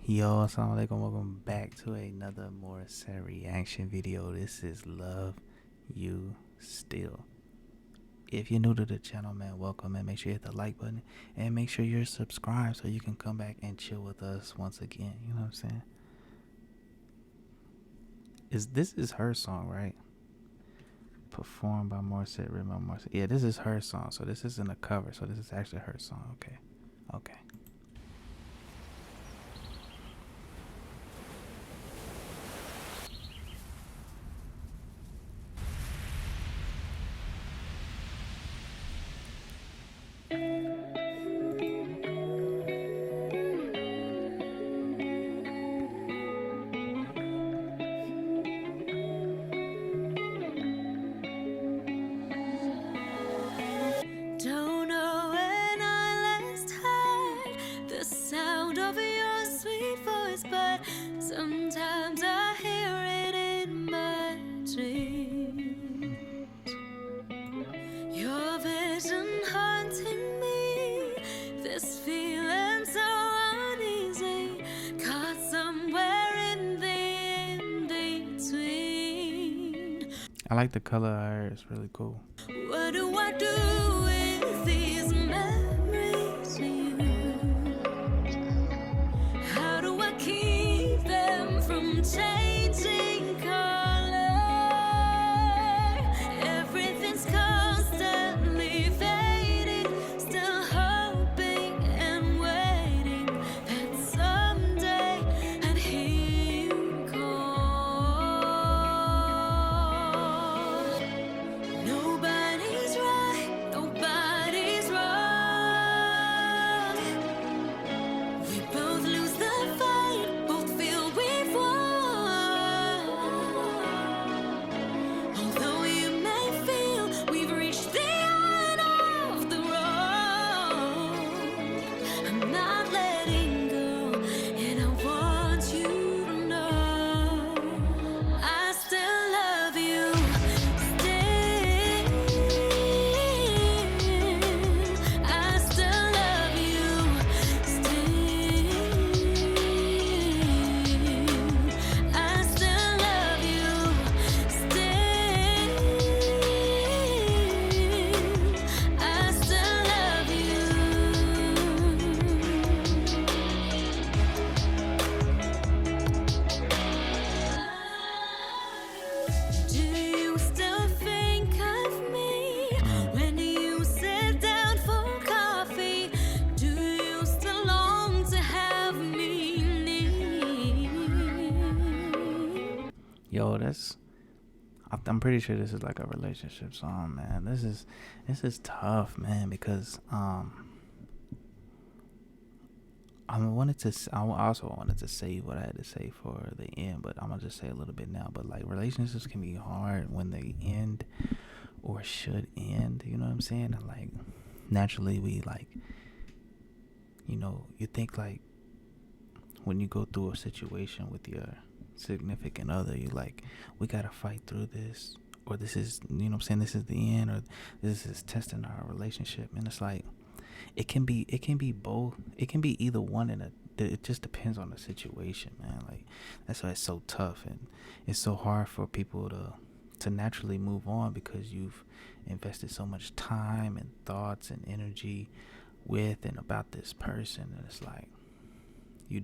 Yo, assalamu alaikum, welcome back to another Morissette reaction video. This is Love You Still. If you're new to the channel, man, welcome, and make sure you hit the like button and make sure you're subscribed so you can come back and chill with us once again. You know what I'm saying? This is her song, right? Performed by Morissette, written by Morissette. Yeah, this is her song, so this isn't a cover, so this is actually her song. Okay. Don't know when I last heard the sound of your sweet voice, but sometimes I hear it in my dreams. Your vision haunting me, this feeling so uneasy, caught somewhere in the in-between. I like the color of her, it's really cool. What do I do with these memories of you? How do I keep them from changing color? Everything's constantly fading, still hoping and waiting that someday I'd hear you call. Nobody's right, nobody's wrong. We both lose the fight, both feel we've won. Although you may feel we've reached the end of the road, I'm not letting go, and I want you to know I still love you. I still love you. I still love you. I still love you. Do you still think of me when you sit down for coffee? Do you still long to have me near? Yo, I'm pretty sure this is like a relationship song, man. This is tough, man, because I also wanted to say what I had to say for the end, but I'm gonna just say a little bit now. But like, relationships can be hard when they end or should end, you know what I'm saying? And like, naturally we like, you think like when you go through a situation with your significant other, you like, we gotta fight through this, or this is, you know what I'm saying, this is the end, or this is testing our relationship. And it's like, it can be both. It can be either one, and it just depends on the situation, man. Like, that's why it's so tough, and it's so hard for people to naturally move on, because you've invested so much time and thoughts and energy with and about this person, and it's like you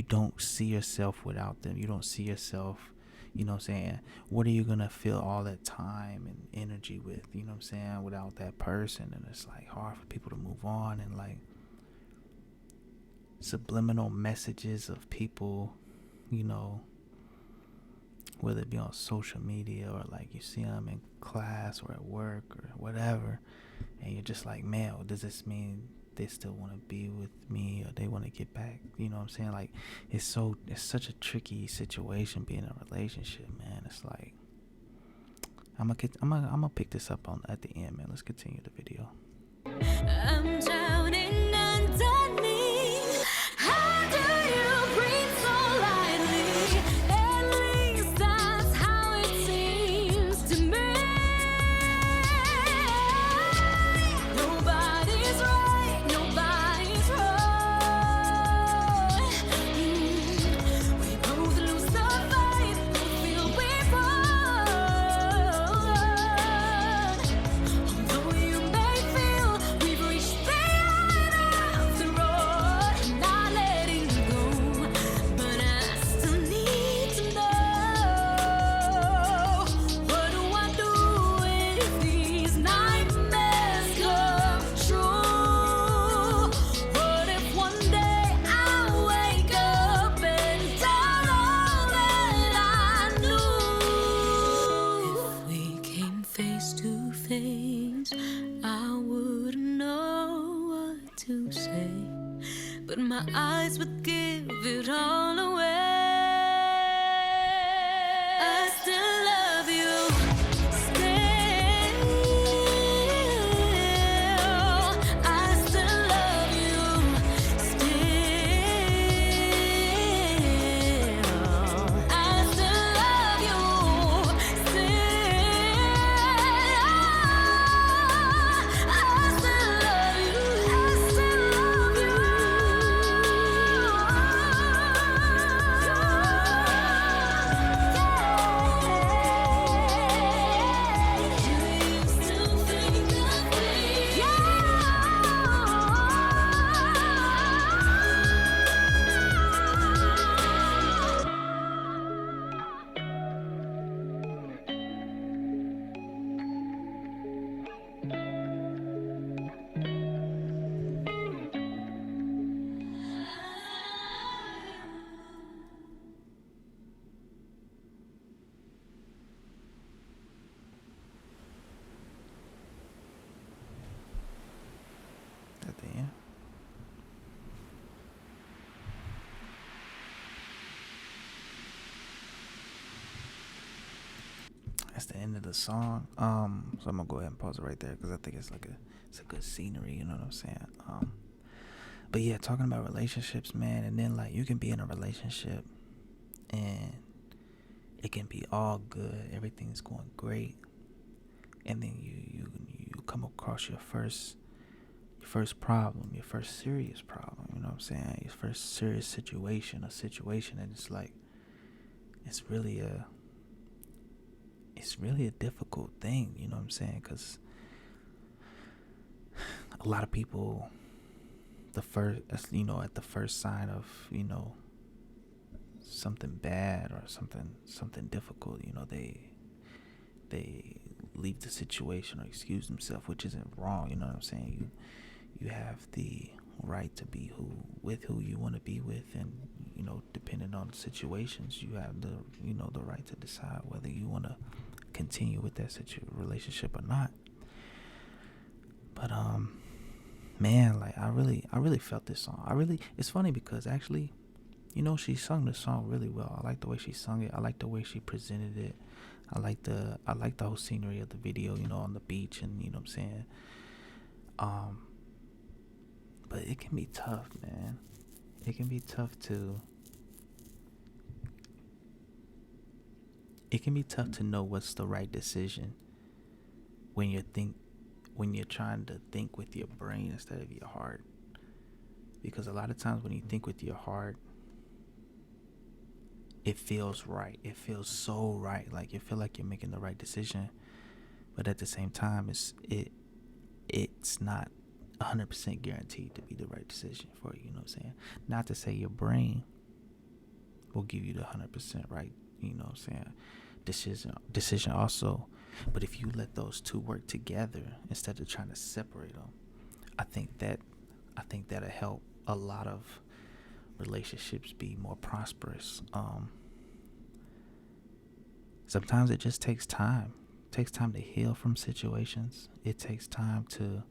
don't see yourself without them. You don't see yourself, you know what I'm saying, what are you gonna fill all that time and energy with, you know what I'm saying, without that person? And it's like hard for people to move on, and like subliminal messages of people, whether it be on social media or like you see them in class or at work or whatever, and you're just like, man, does this mean they still want to be with me, or they want to get back? You know what I'm saying? Like, it's such a tricky situation being in a relationship, man. It's like, I'm gonna pick this up at the end, man. Let's continue the video. I'm drowning underneath. How do you breathe so lightly? At least that's how it seems to me. Nobody's right, nobody's wrong. my eyes would give it all away. I still love you. Still, I still love you. Still, I still love you. At the end. That's the end of the song. So I'm gonna go ahead and pause it right there because I think it's a good scenery. You know what I'm saying? But yeah, talking about relationships, man, and then like you can be in a relationship and it can be all good, everything's going great, and then you come across your first problem, your first serious problem. You know what I'm saying? Your first serious situation, and it's like it's really a difficult thing. You know what I'm saying? Because a lot of people, at the first sign of something bad or something difficult, they leave the situation or excuse themselves, which isn't wrong. You know what I'm saying? You have the right to be with who you want to be with, and depending on the situations, you have the right to decide whether you want to continue with that relationship or not. But man, like I really felt this song. It's funny because actually, she sung the song really well. I like the way she sung it. I like the way she presented it. I like the whole scenery of the video, on the beach, and what I'm saying. But it can be tough, man. It can be tough to know what's the right decision when you're trying to think with your brain instead of your heart. Because a lot of times when you think with your heart, it feels right. It feels so right. Like you feel like you're making the right decision, but at the same time, it's not 100% guaranteed to be the right decision for you. You know what I'm saying? Not to say your brain will give you the 100% right. You know what I'm saying? Decision also, but if you let those two work together instead of trying to separate them, I think that'll help a lot of relationships be more prosperous. Sometimes it just takes time. It takes time to heal from situations. It takes time to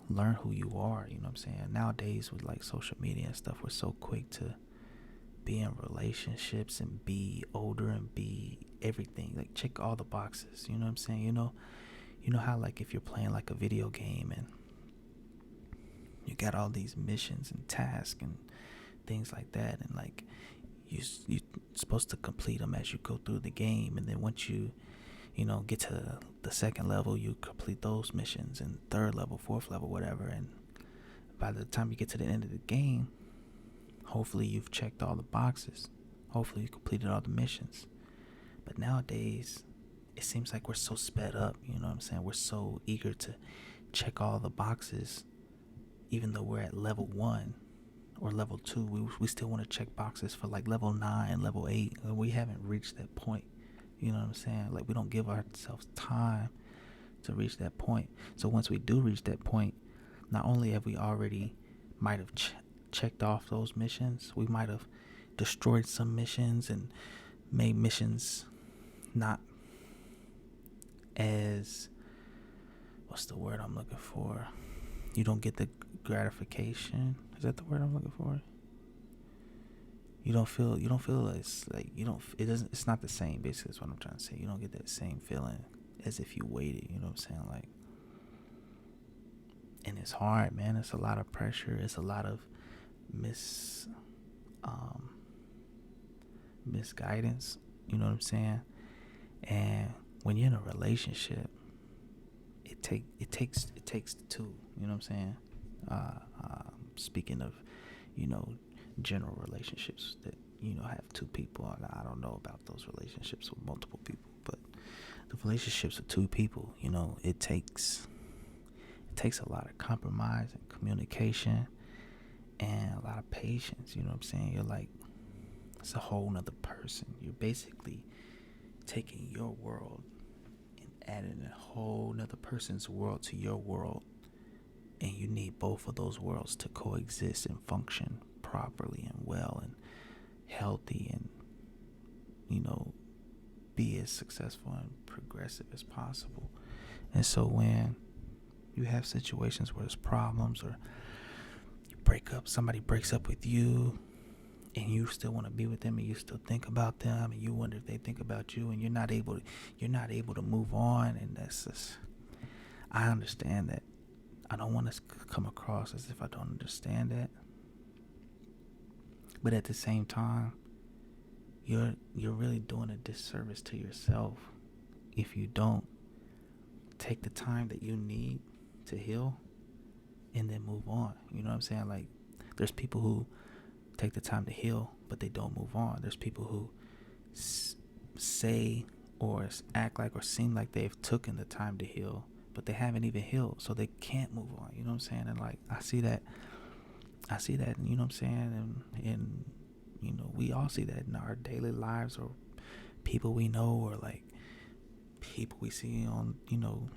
learn who you are. You know what I'm saying? Nowadays with like social media and stuff, we're so quick to be in relationships and be older and be everything. Like check all the boxes. You know what I'm saying? You know how like if you're playing like a video game and you got all these missions and tasks and things like that, and like you're supposed to complete them as you go through the game, and then once you get to the second level, you complete those missions, and third level, fourth level, whatever, and by the time you get to the end of the game, hopefully you've checked all the boxes, hopefully you completed all the missions. But nowadays it seems like we're so sped up. You know what I'm saying? We're so eager to check all the boxes, even though we're at level 1 or level 2. We still want to check boxes for like level 9, level 8, and we haven't reached that point. You know what I'm saying? Like we don't give ourselves time to reach that point. So once we do reach that point, not only have we already might have checked off those missions, we might have destroyed some missions and made missions not as, what's the word I'm looking for? You don't get the gratification. Is that the word I'm looking for? You don't feel it's like you don't, it doesn't, it's not the same, basically is what I'm trying to say. You don't get that same feeling as if you waited, you know what I'm saying? Like, and it's hard, man. It's a lot of pressure. It's a lot of misguidance, you know what I'm saying? And when you're in a relationship, it takes two, you know what I'm saying? Speaking of, general relationships that, have two people, and I don't know about those relationships with multiple people, but the relationships with two people, it takes a lot of compromise and communication and a lot of patience, you know what I'm saying? You're like, it's a whole nother person. You're basically taking your world and adding a whole nother person's world to your world, and you need both of those worlds to coexist and function properly and well and healthy and, be as successful and progressive as possible. And so when you have situations where there's problems, or you break up, somebody breaks up with you, and you still want to be with them, and you still think about them, and you wonder if they think about you, and you're not able to move on, and that's just, I understand that. I don't want to come across as if I don't understand that, but at the same time, you're really doing a disservice to yourself if you don't take the time that you need to heal and then move on. You know what I'm saying? Like, there's people who take the time to heal, but they don't move on. There's people who say or act like or seem like they've taken the time to heal, but they haven't even healed, so they can't move on. You know what I'm saying? And like, I see that, you know what I'm saying? And we all see that in our daily lives, or people we know, or like people we see on,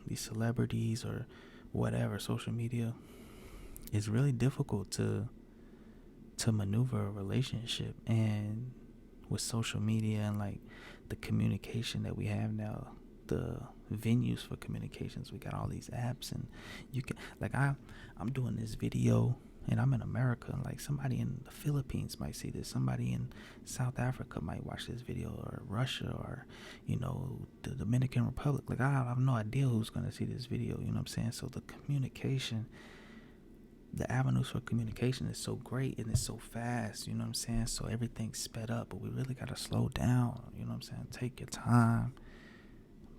these celebrities or whatever, social media. It's really difficult to maneuver a relationship, and with social media and like the communication that we have now, the venues for communications, we got all these apps, and you can, like, I'm doing this video and I'm in America, and like somebody in the Philippines might see this, somebody in South Africa might watch this video, or Russia, or the Dominican Republic. Like, I have no idea who's going to see this video, you know what I'm saying? So the communication, the avenues for communication is so great, and it's so fast, you know what I'm saying? So everything's sped up, but we really got to slow down, you know what I'm saying? Take your time,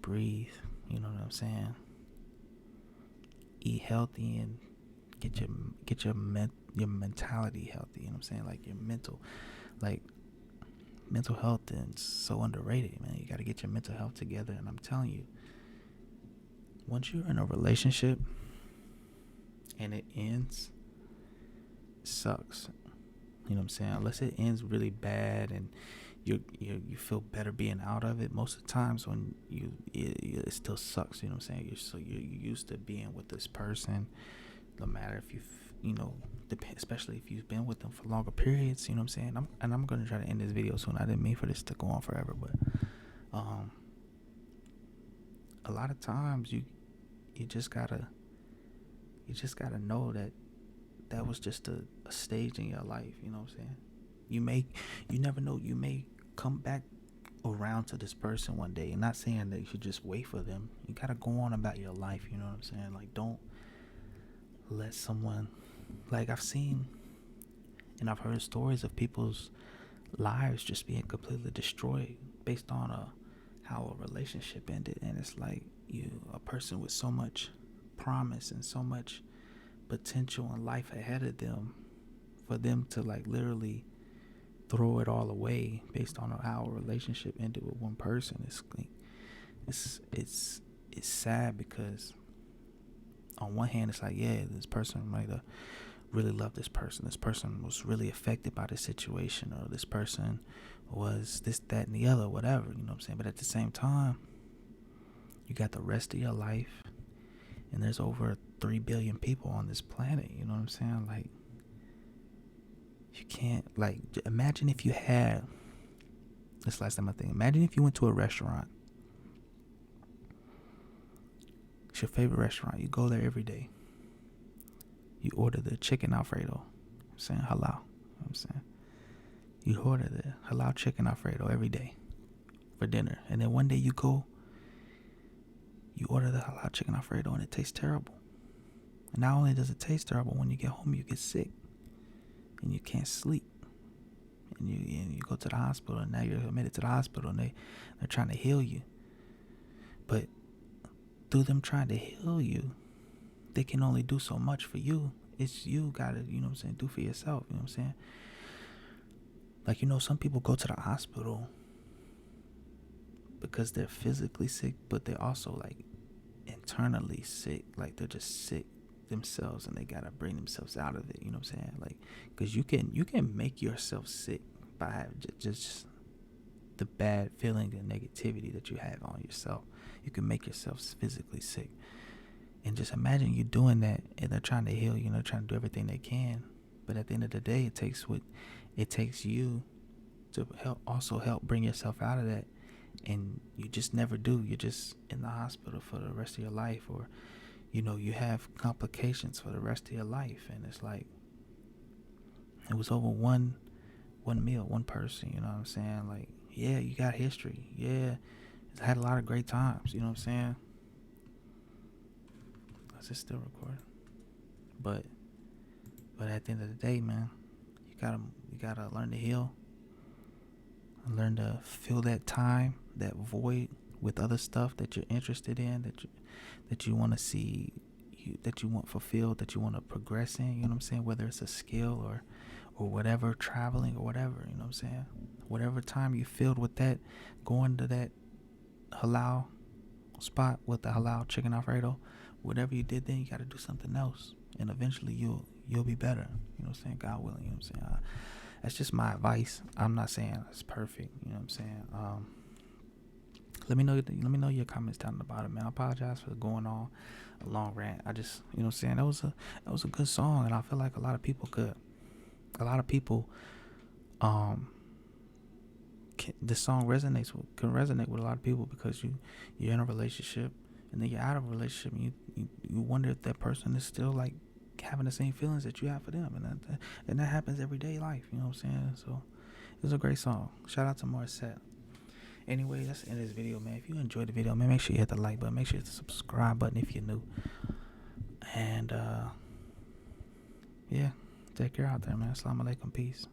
breathe, you know what I'm saying? Eat healthy, and get your mentality healthy, you know what I'm saying? Like, your mental health is so underrated, man. You got to get your mental health together. And I'm telling you, once you're in a relationship and it ends, it sucks, you know what I'm saying? Unless it ends really bad and you feel better being out of it. Most of the times when it still sucks, you know what I'm saying? You're used to being with this person, no matter if especially if you've been with them for longer periods, you know what I'm saying? I'm going to try to end this video soon. I didn't mean for this to go on forever, but a lot of times you just gotta know that was just a stage in your life, you know what I'm saying? You never know, you may come back around to this person one day. And not saying that you should just wait for them. You gotta go on about your life, you know what I'm saying? Like, don't let someone, like, I've seen and I've heard stories of people's lives just being completely destroyed based on how a relationship ended. And it's like, a person with so much promise and so much potential in life ahead of them, for them to like literally throw it all away based on how a relationship ended with one person. It's sad, because on one hand, it's like, yeah, this person might have really loved this person. This person was really affected by the situation, or this person was this, that, and the other, whatever, you know what I'm saying? But at the same time, you got the rest of your life, and there's over 3 billion people on this planet, you know what I'm saying? Like, you can't, like, imagine if you had, this last time I think, imagine if you went to a restaurant. It's your favorite restaurant. You go there every day. You order the chicken Alfredo. I'm saying halal. You know what I'm saying? You order the halal chicken Alfredo every day for dinner. And then one day you go, you order the halal chicken Alfredo and it tastes terrible. And not only does it taste terrible, when you get home you get sick and you can't sleep. And you go to the hospital, and now you're admitted to the hospital, and they're trying to heal you. But through them trying to heal you, they can only do so much for you. It's you gotta, you know what I'm saying, do for yourself, you know what I'm saying? Like, you know, some people go to the hospital because they're physically sick, but they're also like internally sick. Like, they're just sick themselves, and they gotta bring themselves out of it, you know what I'm saying? Like, because you can make yourself sick by having just the bad feeling and negativity that you have on yourself. You can make yourself physically sick. And just imagine you doing that, and they're trying to heal you, and they're trying to do everything they can. But at the end of the day, it takes you to help bring yourself out of that. And you just never do. You're just in the hospital for the rest of your life, or, you know, you have complications for the rest of your life. And it's like, it was over one meal, one person, you know what I'm saying? Like, yeah, you got history. Yeah, I had a lot of great times, you know what I'm saying? Is it still recording? But at the end of the day, man, you gotta learn to heal, and learn to fill that time, that void, with other stuff that you're interested in, that you want to see, that you want fulfilled, that you want to progress in, you know what I'm saying? Whether it's a skill or whatever, traveling or whatever, you know what I'm saying? Whatever time you filled with that, going to that halal spot with the halal chicken Alfredo, whatever you did then, you got to do something else, and eventually you'll be better, you know what I'm saying? God willing, you know what I'm saying? That's just my advice. I'm not saying it's perfect, you know what I'm saying? Let me know your comments down at the bottom, man. I apologize for going on a long rant. I just, you know what I'm saying, that was a good song, and I feel like a lot of people this song can resonate with a lot of people, because you're in a relationship, and then you're out of a relationship, and you wonder if that person is still like having the same feelings that you have for them, and that happens everyday life, you know what I'm saying? So it was a great song. Shout out to Morissette. Anyway, that's the end of this video, man. If you enjoyed the video, man, make sure you hit the like button, make sure you hit the subscribe button if you're new, and yeah, take care out there, man. Assalamu alaikum, peace.